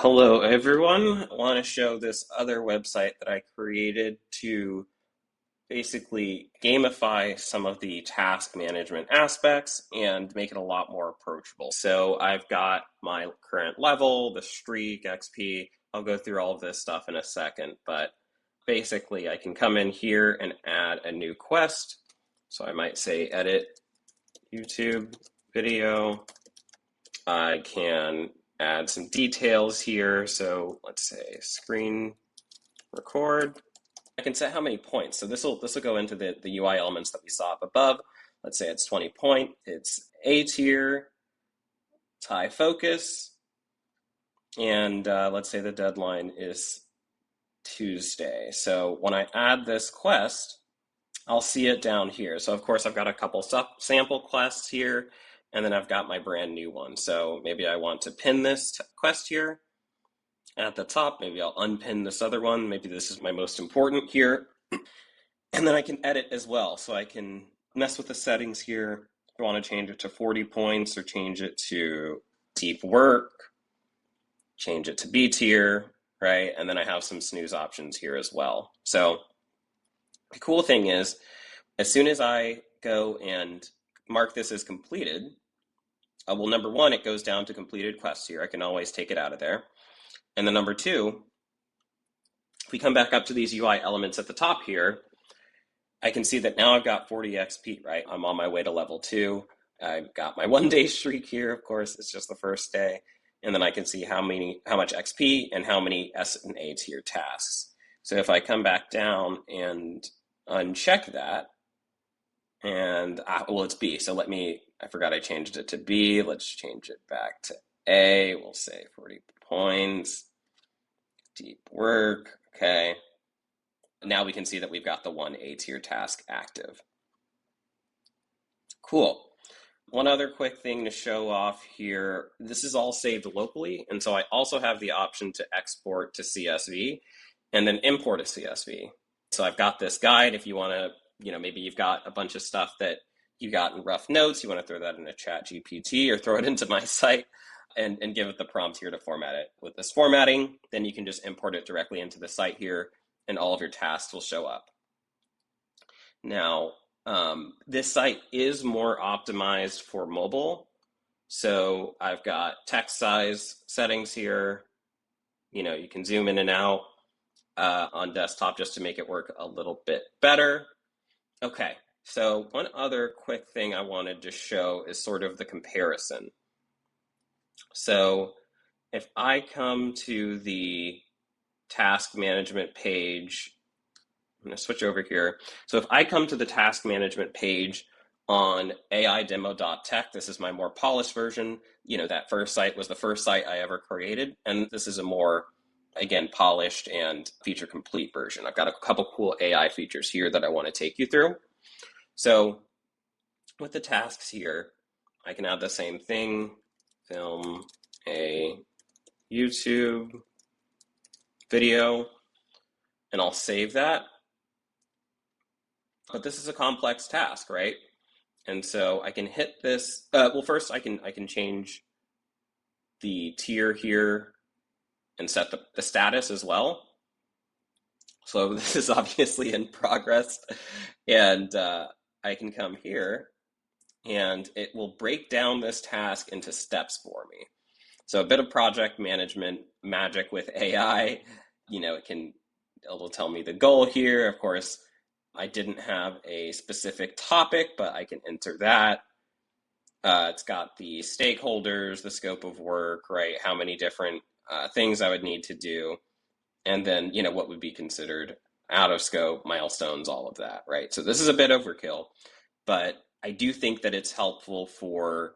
Hello, everyone. I want to show this other website that I created to basically gamify some of the task management aspects and make it a lot more approachable. So I've got my current level, the streak, XP. I'll go through all of this stuff in a second, but basically I can come in here and add a new quest. So I might say edit YouTube video. I can add some details here. So let's say screen record. I can set how many points. So this will go into the UI elements that we saw up above. Let's say it's 20 point. It's A tier. It's high focus. And let's say the deadline is Tuesday. So when I add this quest, I'll see it down here. So of course I've got a couple sample quests here, and then I've got my brand new one. So maybe I want to pin this quest here at the top. Maybe I'll unpin this other one. Maybe this is my most important here. And then I can edit as well. So I can mess with the settings here. If I want to change it to 40 points or change it to deep work, change it to B tier, right? And then I have some snooze options here as well. So the cool thing is, as soon as I go and mark this as completed, well, number one, it goes down to completed quests here. I can always take it out of there. And then number two, if we come back up to these UI elements at the top here, I can see that now I've got 40 XP, right? I'm on my way to level 2. I've got my 1-day streak here, of course, it's just the first day. And then I can see how much XP and how many S and A tier tasks. So if I come back down and uncheck that, and well, it's B. So I forgot I changed it to B. Let's change it back to A. We'll say 40 points, deep work. Okay. Now we can see that we've got the 1 A tier task active. Cool. One other quick thing to show off here. This is all saved locally. And so I also have the option to export to CSV and then import a CSV. So I've got this guide. If you want to, maybe you've got a bunch of stuff that you got in rough notes, you want to throw that in a chat GPT or throw it into my site and give it the prompt here to format it. With this formatting, then you can just import it directly into the site here and all of your tasks will show up. Now, this site is more optimized for mobile. So I've got text size settings here. You can zoom in and out on desktop just to make it work a little bit better. Okay, so one other quick thing I wanted to show is sort of the comparison. So if I come to the task management page, I'm going to switch over here. So if I come to the task management page on aidemo.tech, this is my more polished version. That first site was the first site I ever created. And this is a more, again, polished and feature complete version. I've got a couple cool AI features here that I want to take you through. So with the tasks here, I can add the same thing, film a YouTube video, and I'll save that. But this is a complex task, right? And so I can hit this. Well, first I can change the tier here and set the status as well. So this is obviously in progress, and I can come here, and it will break down this task into steps for me. So a bit of project management magic with AI. It'll tell me the goal here. Of course, I didn't have a specific topic, but I can enter that. It's got the stakeholders, the scope of work, right? How many different things I would need to do. And then, what would be considered out of scope, milestones, all of that, right? So this is a bit overkill, but I do think that it's helpful for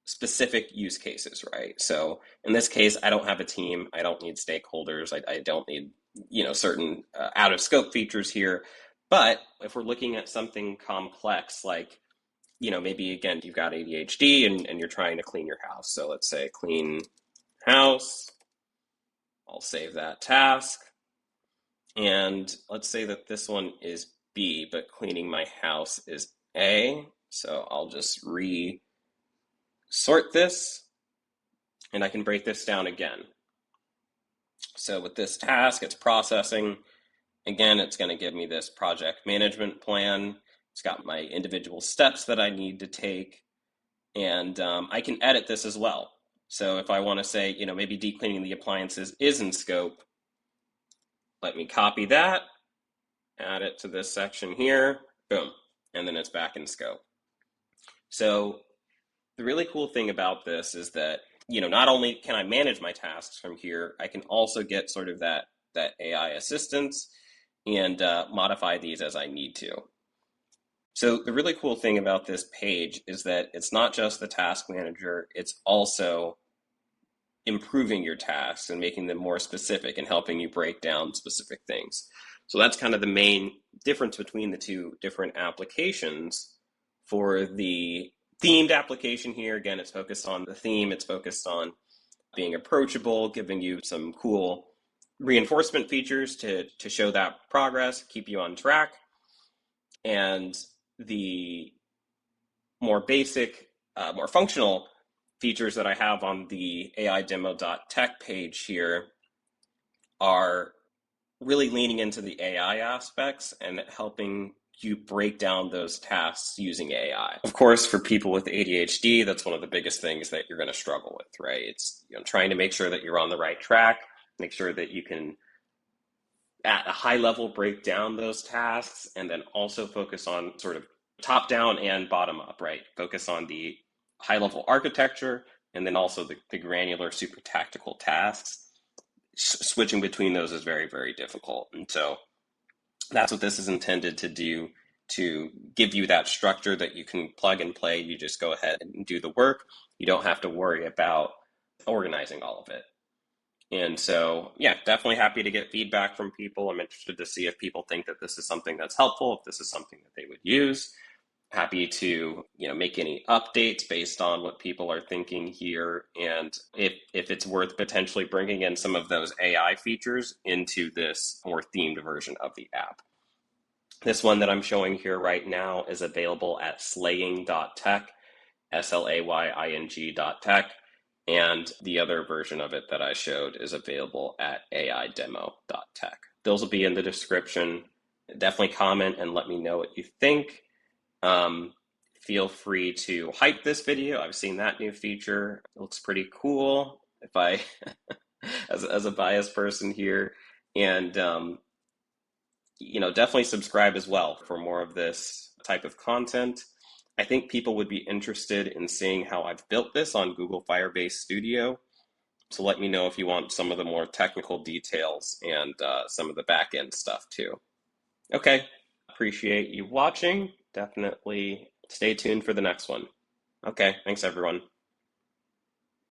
specific use cases, right? So in this case, I don't have a team. I don't need stakeholders. I don't need, certain out of scope features here. But if we're looking at something complex, like, maybe again, you've got ADHD and you're trying to clean your house. So let's say clean house. I'll save that task. And let's say that this one is B, but cleaning my house is A. So I'll just sort this. And I can break this down again. So with this task, it's processing. Again, it's going to give me this project management plan. It's got my individual steps that I need to take. And I can edit this as well. So if I want to say, maybe deep cleaning the appliances is in scope, let me copy that, add it to this section here, boom, and then it's back in scope. So the really cool thing about this is that, not only can I manage my tasks from here, I can also get sort of that AI assistance and modify these as I need to. So the really cool thing about this page is that it's not just the task manager, it's also improving your tasks and making them more specific and helping you break down specific things. So that's kind of the main difference between the two different applications. For the themed application here, again, it's focused on the theme, it's focused on being approachable, giving you some cool reinforcement features to show that progress, keep you on track. And the more basic, more functional features that I have on the aidemo.tech page here are really leaning into the AI aspects and helping you break down those tasks using AI. Of course, for people with ADHD, that's one of the biggest things that you're going to struggle with, right? It's trying to make sure that you're on the right track, make sure that you can at a high level break down those tasks, and then also focus on sort of top down and bottom up, right? Focus on the high level architecture and then also the granular super tactical tasks. Switching between those is very, very difficult. And so that's what this is intended to do, to give you that structure that you can plug and play. You just go ahead and do the work. You don't have to worry about organizing all of it. And so, yeah, definitely happy to get feedback from people. I'm interested to see if people think that this is something that's helpful, if this is something that they would use. Happy to make any updates based on what people are thinking here, and if it's worth potentially bringing in some of those AI features into this more themed version of the app. This one that I'm showing here right now is available at slaying.tech, SLAYING.tech, and the other version of it that I showed is available at aidemo.tech. Those will be in the description. Definitely comment and let me know what you think. Feel free to hype this video. I've seen that new feature. It looks pretty cool if I, as a biased person here. And, definitely subscribe as well for more of this type of content. I think people would be interested in seeing how I've built this on Google Firebase Studio. So let me know if you want some of the more technical details and some of the back end stuff too. Okay, appreciate you watching. Definitely stay tuned for the next one. Okay, thanks everyone.